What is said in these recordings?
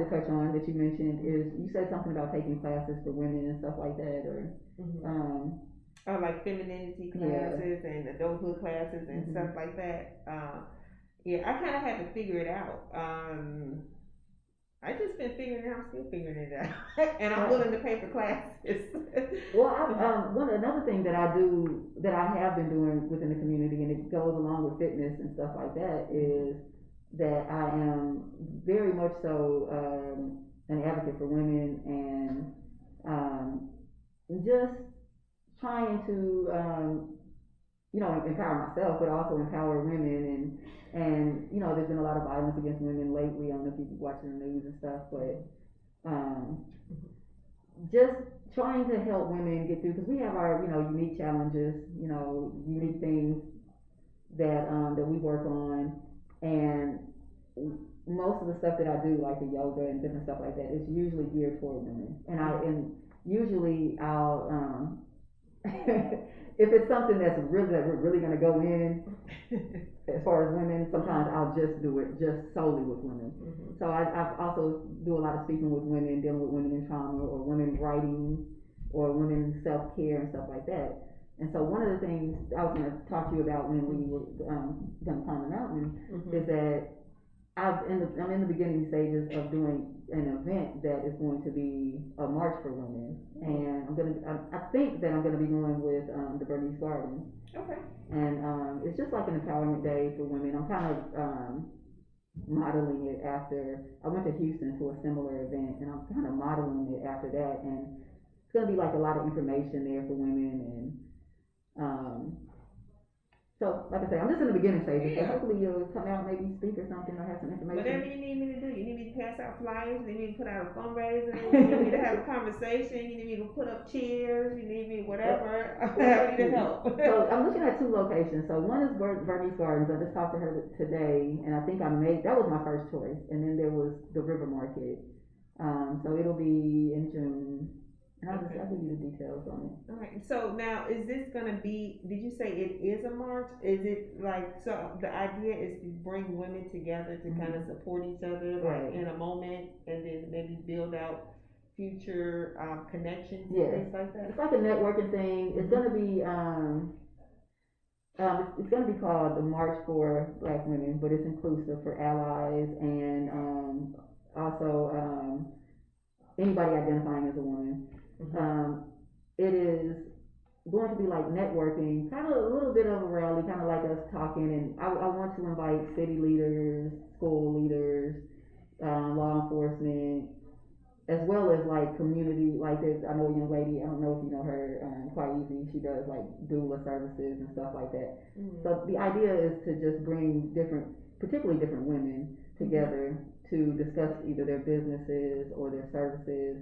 wanted to touch on that you mentioned is you said something about taking classes for women and stuff like that, or like femininity classes and adulthood classes and stuff like that. Yeah, I kind of had to figure it out. I just been figuring it out. I'm still figuring it out, and I'm willing to pay for classes. Well, another thing that I do that I have been doing within the community, and it goes along with fitness and stuff like that, is that I am very much so an advocate for women and just trying to empower myself, but also empower women and there's been a lot of violence against women lately. I don't know if you've been watching the news and stuff, but just trying to help women get through because we have our unique challenges, unique things that we work on, and most of the stuff that I do, like the yoga and different stuff like that, is usually geared toward women, and usually I'll if it's something that we're really going to go in as far as women, sometimes I'll just do it just solely with women. So I also do a lot of speaking with women, dealing with women in trauma, or women writing, or women self-care and stuff like that. And so one of the things I was going to talk to you about when we were going to climb the mountain is that I'm in the beginning stages of doing an event that is going to be a march for women, and I think that I'm gonna be going with the Bernice Gardens. Okay. And it's just like an empowerment day for women. I'm kind of modeling it after I went to Houston to a similar event, and I'm kind of modeling it after that. And it's gonna be like a lot of information there for women, and so, like I say, I'm just in the beginning stages. So hopefully you'll come out, maybe speak or something, or have some information. Whatever you need me to do. You need me to pass out flyers. You need me to put out a fundraiser. You need me to have a conversation. You need me to put up chairs. You need me whatever. I'm happy to help. So I'm looking at 2 locations. So one is Bernice Gardens. I just talked to her today, and I think that was my first choice. And then there was the River Market. So it'll be in June. And I'll give you the details on it. All right. So now, is this gonna be? Did you say it is a march? Is it like so? The idea is to bring women together to kind of support each other, like in a moment, and then maybe build out future connections and things like that. It's like a networking thing. It's gonna be it's gonna be called the March for Black Women, but it's inclusive for allies and also anybody identifying as a woman. It is going to be like networking, kind of a little bit of a rally, kind of like us talking, and I want to invite city leaders, school leaders, law enforcement, as well as like community, like there's, I know a young lady, I don't know if you know her, quite easy, she does like doula services and stuff like that. So the idea is to just bring particularly different women together to discuss either their businesses or their services,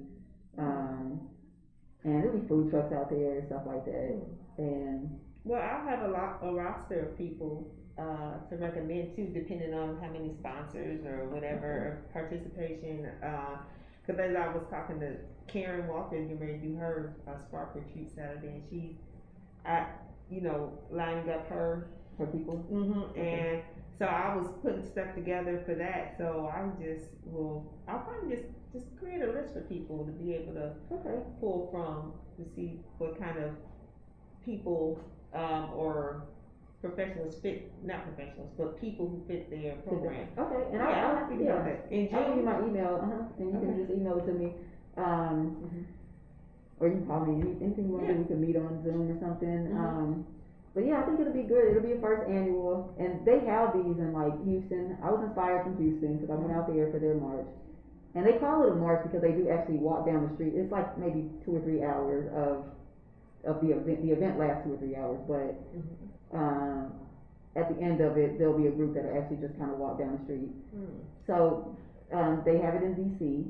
and there'll be food trucks out there and stuff like that. And well, I'll have a roster of people to recommend too, depending on how many sponsors or whatever participation. Because as I was talking to Karen Walker, getting ready to do her Spark Retreat Saturday, and lining up her people. And so I was putting stuff together for that. So I'll probably just create a list for people to be able to pull from to see what kind of people or professionals fit, not professionals, but people who fit their program. Okay, and I'll have to do that. I'll give you my email, and you can just email it to me. Or you can call me, anything you want to do, we can meet on Zoom or something. But yeah, I think it'll be good. It'll be a first annual, and they have these in like Houston. I was inspired from Houston because I went out there for their march, and they call it a march because they do actually walk down the street. It's like maybe 2 or 3 hours of the event. The event lasts 2 or 3 hours, but at the end of it, there'll be a group that'll actually just kind of walk down the street. So they have it in DC.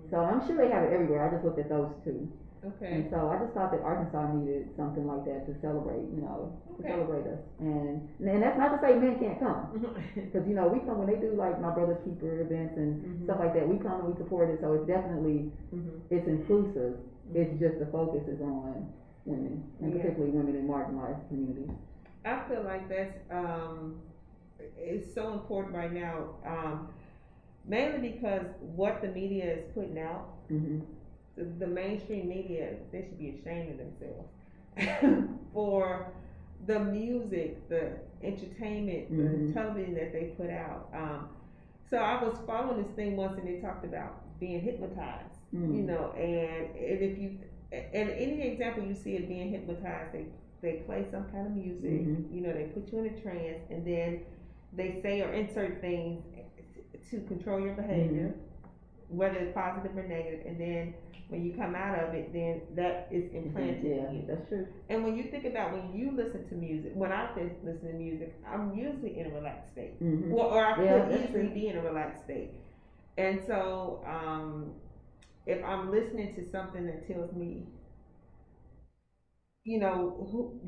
So I'm sure they have it everywhere. I just looked at those 2. Okay. And so I just thought that Arkansas needed something like that to celebrate, to celebrate us. And that's not to say men can't come, because we come when they do like my brother's keeper events and stuff like that. We come and we support it, so it's definitely it's inclusive. It's just the focus is on women, and particularly women in marginalized communities. I feel like that's it's so important right now. mainly because what the media is putting out, Mm-hmm. the mainstream media, they should be ashamed of themselves for the music, the entertainment, Mm-hmm. the television that they put out. So I was following this thing once, and they talked about being hypnotized, Mm-hmm. and if you, and any example you see of being hypnotized, they play some kind of music, Mm-hmm. they put you in a trance, and then they say or insert things to control your behavior, whether it's positive or negative, and then when you come out of it, then that is implanted Yeah, in you. that's true. And when you think about when you listen to music, when I listen to music, I'm usually in a relaxed state, Mm-hmm. or I Yeah, could that's easily true. be in a relaxed state. And so, if I'm listening to something that tells me,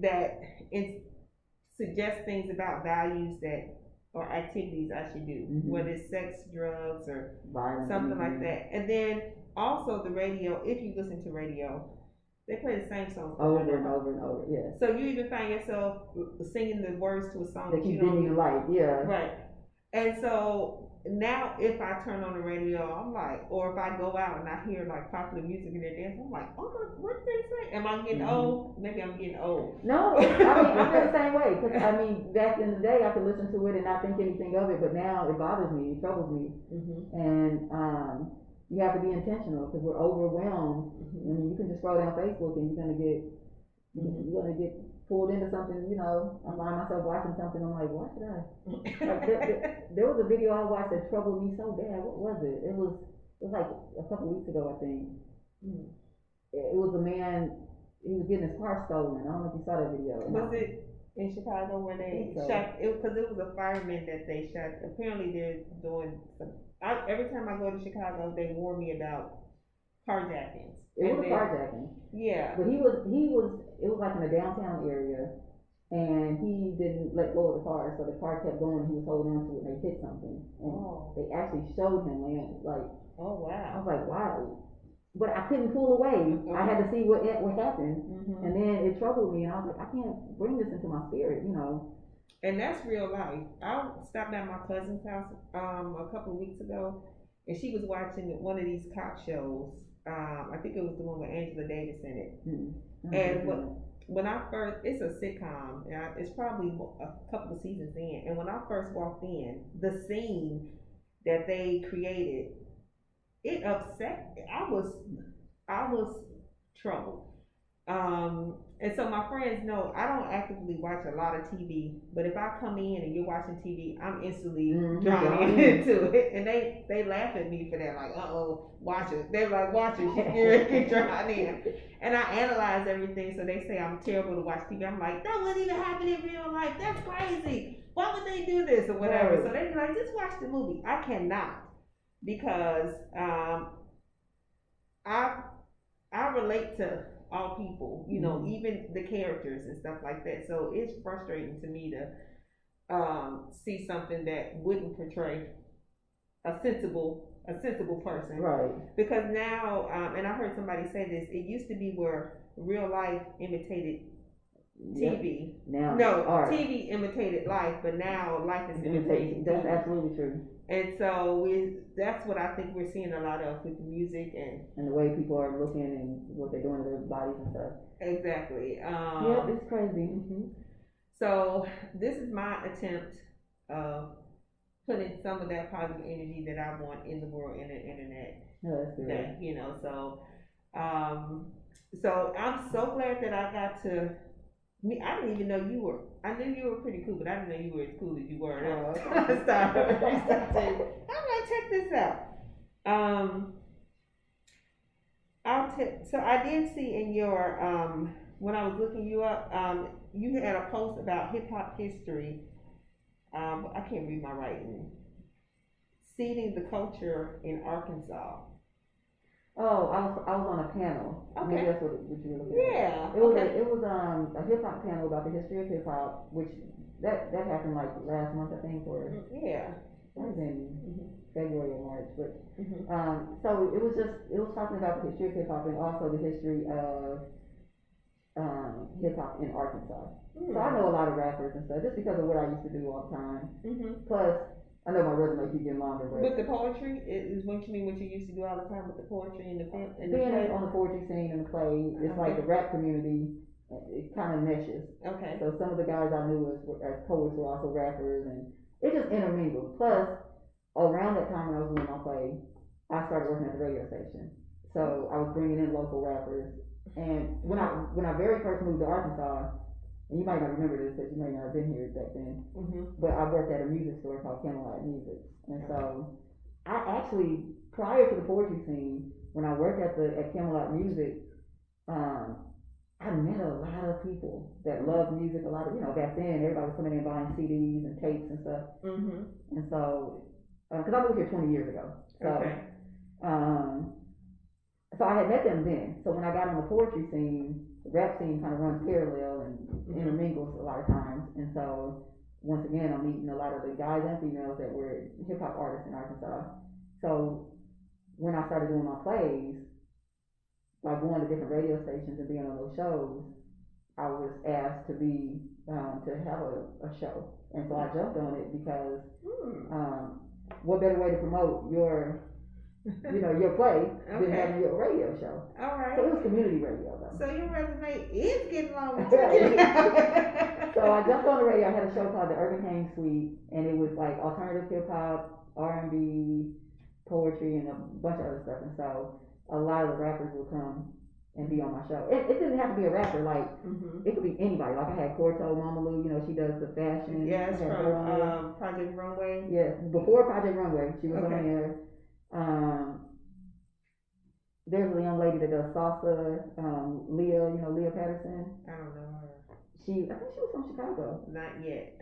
that it suggests things about values that or activities I should do, Mm-hmm. whether it's sex, drugs, or Violence, something like that. And then also the radio, if you listen to radio, they play the same songs over and over and over. Yeah. So you even find yourself singing the words to a song that you didn't even like. Yeah. Right. And so now if I turn on the radio, I'm like, or if I go out and I hear like popular music and they're dancing, I'm like, oh my, what did they say? Am I getting old? Maybe I'm getting old. No, I mean, I feel the same way. Because I mean, back in the day, I could listen to it and not think anything of it, but now it bothers me, it troubles me, and you have to be intentional because we're overwhelmed. I mean, you can just scroll down Facebook and you're gonna get pulled into something. I find myself watching something. I'm like, why should I? Like, there was a video I watched that troubled me so bad. What was it? It was like a couple weeks ago, I think. It was a man. He was getting his car stolen. I don't know if you saw that video. Was it in Chicago where they shot? Because it was a fireman that they shot. Apparently, they're doing some. Every time I go to Chicago, they warn me about carjackings. It was a carjacking. Yeah. But it was like in a downtown area, and he didn't let go of the car, so the car kept going, he was holding on to it, and they hit something. And they actually showed him land, like. Oh, wow. I was like, wow. But I couldn't pull away. I had to see what happened. And then it troubled me, and I was like, I can't bring this into my spirit. And that's real life. I stopped at my cousin's house a couple of weeks ago, and she was watching one of these cop shows. I think it was the one with Angela Davis in it. And when I first, it's a sitcom, and it's probably a couple of seasons in. And when I first walked in, the scene that they created, it upset. I was troubled. And so my friends know I don't actively watch a lot of TV, but if I come in and you're watching TV, I'm instantly drawn into it. And they laugh at me for that, like, watch it. They're like, watch it, get drawn in. And I analyze everything, so they say I'm terrible to watch TV. I'm like, that wouldn't even happen in real life. That's crazy. Why would they do this or whatever? So they be like, just watch the movie. I cannot, because I relate to all people, even the characters and stuff like that. So it's frustrating to me to see something that wouldn't portray a sensible person, right? Because now, and I heard somebody say this, it used to be where real life imitated TV. Now, TV imitated life, but now life is imitating TV. That's absolutely true. And so that's what I think we're seeing a lot of with music and the way people are looking and what they're doing to their bodies and stuff. Exactly. Yeah, it's crazy. So this is my attempt of putting some of that positive energy that I want in the world in the internet. Oh, that's good. So I'm so glad that I got to. I didn't even know you were. I knew you were pretty cool, but I didn't know you were as cool as you were. Stop. I'm like, check this out. So I did see in your when I was looking you up, you had a post about hip hop history. I can't read my writing. Seeding the culture in Arkansas. Oh, I was on a panel. Okay. Maybe that's what you were looking at. Yeah. It was a hip hop panel about the history of hip hop, which that happened like last month, I think, or yeah. It was in February or March, but so it was talking about the history of hip hop and also the history of hip hop in Arkansas. So I know a lot of rappers and stuff just because of what I used to do all the time. Plus, I know my resume keeps getting longer, but with the poetry is what you mean. What you used to do all the time with the poetry and the film and the being play. on the poetry scene and the play, it's like the rap community. It kind of meshes. Okay. So some of the guys I knew as poets were also rappers, and it just intermingled. Plus, around that time when I was doing my play, I started working at the radio station. So I was bringing in local rappers. And when I very first moved to Arkansas, and you might not remember this because you might not have been here back then, but I worked at a music store called Camelot Music. And so I actually, prior to the poetry scene, when I worked at Camelot Music, I met a lot of people that love music. A lot of, back then everybody was coming in buying CDs and tapes and stuff. And so, because I moved here 20 years ago. So, so I had met them then. So when I got on the poetry scene, the rap scene kind of runs parallel and intermingles a lot of times. And so once again, I'm meeting a lot of the guys and females that were hip hop artists in Arkansas. So when I started doing my plays, like going to different radio stations and being on those shows, I was asked to be to have a show, and so I jumped on it because what better way to promote your your play than having your radio show? All right. So it was community radio though. So your resume is getting longer. So I jumped on the radio. I had a show called the Urban King Suite, and it was like alternative hip hop, R&B, poetry, and a bunch of other stuff. And so a lot of the rappers would come and be on my show. It didn't have to be a rapper, like it could be anybody. Like I had Corto Mamalu, she does the fashion. Yes, from Project Runway. Yes, before Project Runway, she was on there. There's a young lady that does salsa, Leah, Leah Patterson. I don't know her. I think she was from Chicago. Not yet.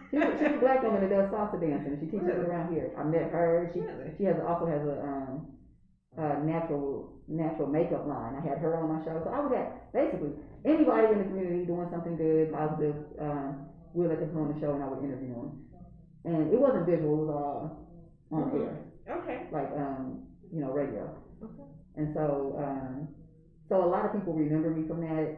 She's a black woman that does salsa dancing. She teaches it around here. I met her. She also has a natural makeup line. I had her on my show. So I would have basically anybody in the community doing something good, positive, we'll let them come on the show and I would interview them. And it wasn't visual, it was all on air. Okay. Like radio. Okay. And so so a lot of people remember me from that.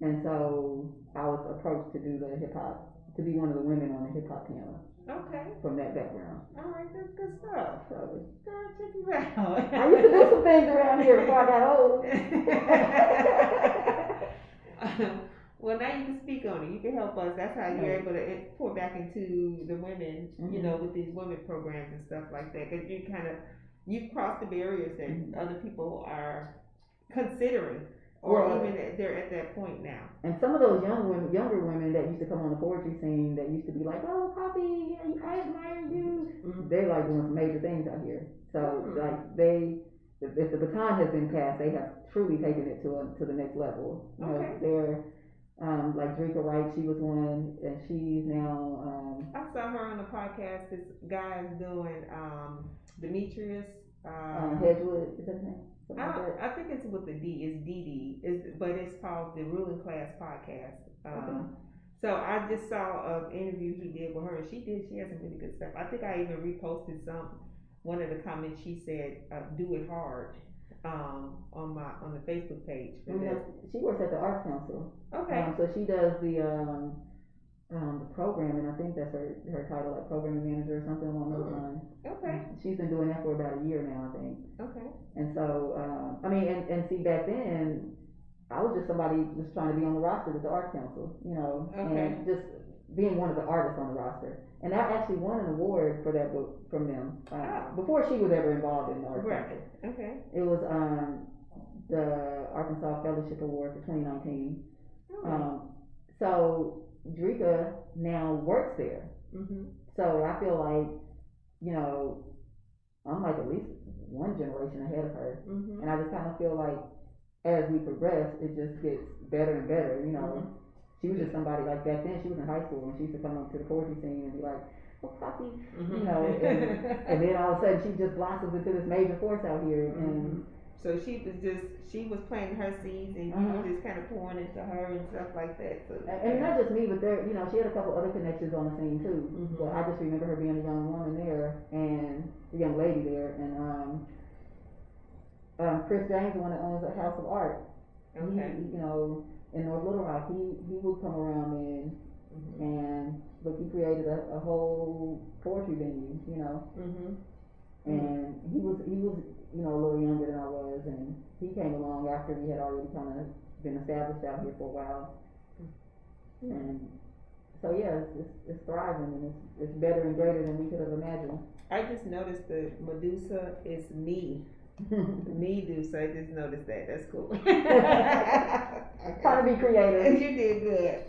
And so I was approached to do the hip hop, to be one of the women on the hip hop panel. Okay. From that background. All right, that's good stuff. So, girl, check you out. I used to do some things around here before I got old. Well, now you can speak on it. You can help us. That's how you're able to pour back into the women, with these women programs and stuff like that. Because you've crossed the barriers that other people are considering. Or even they're at that point now. And some of those younger women that used to come on the poetry scene that used to be like, oh, Coffy, I admire you. They're like doing some major things out here. So like if the baton has been passed, they have truly taken it to the next level. They're like Drika Wright, she was one, and she's now. I saw her on the podcast. This guy is doing Demetrius. Hedgewood, is that his name? I think it's with the D. It's DD. But it's called the Ruling Class Podcast. So I just saw an interview he did with her, and she has some really good stuff. I think I even reposted one of the comments she said, "Do it hard," on the Facebook page. She works at the Arts Council. Okay. So she does the programming. I think that's her title, like programming manager or something along those lines. Okay. She's been doing that for about a year now, I think. Okay. And so, and see, back then, I was just somebody just trying to be on the roster with the Arts Council, and just being one of the artists on the roster. And I actually won an award for that book from them before she was ever involved in the Arts Council. Okay. It was the Arkansas Fellowship Award for 2019. So Drika now works there. So I feel like, I'm like at least one generation ahead of her. And I just kind of feel like as we progress, it just gets better and better, She was just somebody like back then, she was in high school and she used to come up to the poetry scene and be like, oh, Coffy, and then all of a sudden she just blossoms into this major force out here. And so she was planting her seeds, and you were just kind of pouring into her and stuff like that. So, and not just me, but there, she had a couple other connections on the scene too. But I just remember her being a young woman there, and a young lady there, and Chris James, the one that owns a House of Art. Okay. He, in North Little Rock, he would come around and and look, he created a whole poetry venue, you know. And he was a little younger than I was, and he came along after we had already kind of been established out here for a while. And so yeah, it's thriving, and it's better and greater than we could have imagined. I just noticed the MEdusa is me. MEdusa, I just noticed that. That's cool. Trying to be creative. You did good.